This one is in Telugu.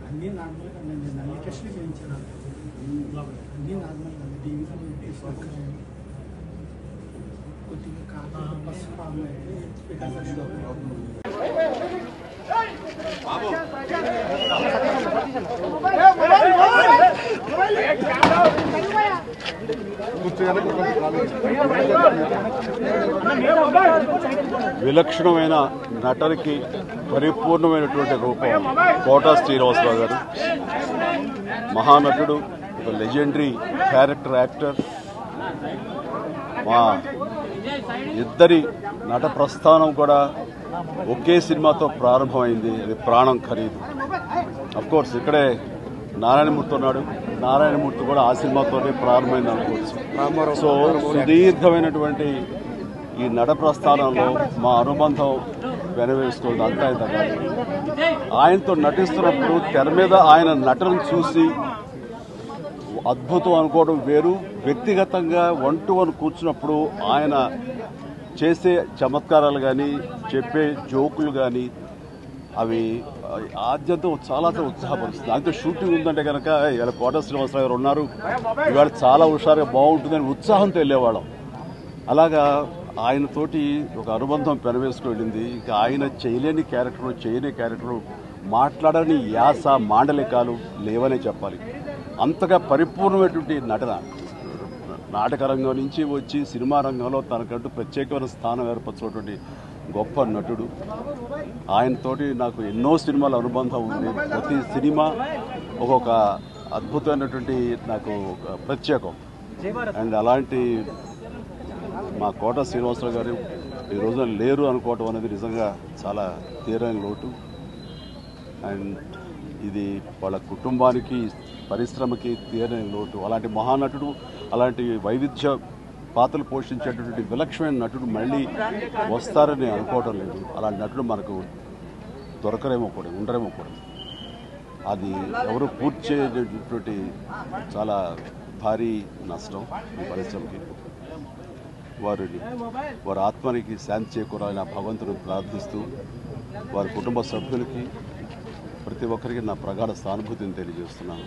అన్నీ నార్మల్గా అన్ని టెస్టులు చేయించాను అన్నీ నార్మల్గా టీవీలో కొద్దిగా కాదు బస్ ప్రాబ్లం విలక్షణమైన నటనకి పరిపూర్ణమైనటువంటి రూపం కోటా శ్రీనివాసరావు గారు. మహానటుడు, ఒక లెజెండరీ క్యారెక్టర్ యాక్టర్. మా ఇద్దరి నట ప్రస్థానం కూడా ఒకే సినిమాతో ప్రారంభమైంది. అది ప్రాణం ఖరీదు. అఫ్కోర్స్ ఇక్కడే నారాయణమూర్తి ఉన్నాడు. నారాయణమూర్తి కూడా ఆ సినిమాతోనే ప్రారంభమైంది అనుకోవచ్చు. సో సుదీర్ఘమైనటువంటి ఈ నట ప్రస్థానంలో మా అనుబంధం వెనవేస్తుంది. అంతా ఇంత కాదు. ఆయనతో నటిస్తున్నప్పుడు తెర మీద ఆయన నటనను చూసి అద్భుతం అనుకోవడం వేరు. వ్యక్తిగతంగా 1-to-1 కూర్చున్నప్పుడు ఆయన చేసే చమత్కారాలు కానీ, చెప్పే జోకులు కానీ అవి ఆద్యంతో చాలా ఉత్సాహపరుస్తుంది. దాంతో షూటింగ్ ఉందంటే కనుక ఇలా కోటా శ్రీనివాసరావు గారు ఉన్నారు, ఇవాళ చాలా హుషారుగా బాగుంటుందని ఉత్సాహంతో వెళ్ళేవాళ్ళం. అలాగా ఆయనతోటి ఒక అనుబంధం పెనవేసుకు వెళ్ళింది. ఇంకా ఆయన చేయలేని క్యారెక్టరు, చేయని క్యారెక్టరు, మాట్లాడని యాస, మాండలికాలు లేవనే చెప్పాలి. అంతగా పరిపూర్ణమైనటువంటి నటన. నాటక రంగం నుంచి వచ్చి సినిమా రంగంలో తనకంటూ ప్రత్యేకమైన స్థానం ఏర్పరచినటువంటి గొప్ప నటుడు. ఆయనతోటి నాకు ఎన్నో సినిమాల అనుబంధం ఉంది. ప్రతి సినిమా ఒక్కొక్క అద్భుతమైనటువంటి నాకు ప్రత్యేకం. అండ్ అలాంటి మా కోటా శ్రీనివాసరావు గారు ఈ రోజున లేరు అనుకోవటం అనేది నిజంగా చాలా తీరని లోటు. అండ్ ఇది వాళ్ళ కుటుంబానికి, పరిశ్రమకి తీరని లోటు. అలాంటి మహానటుడు, అలాంటి వైవిధ్య పాత్రలు పోషించేటటువంటి విలక్షణమైన నటుడు మళ్ళీ వస్తారని అనుకోవటం లేదు. అలాంటి నటుడు మనకు దొరకరేమో కూడా, ఉండరేమో కూడా. అది ఎవరు పూర్తి చేయటువంటి చాలా భారీ నష్టం ఈ పరిశ్రమకి. వారి ఆత్మనికి శాంతి చేకూరాలని ఆ భగవంతుని ప్రార్థిస్తూ వారి కుటుంబ సభ్యులకి ప్రతి ఒక్కరికి నా ప్రగాఢ సానుభూతిని తెలియజేస్తున్నాను.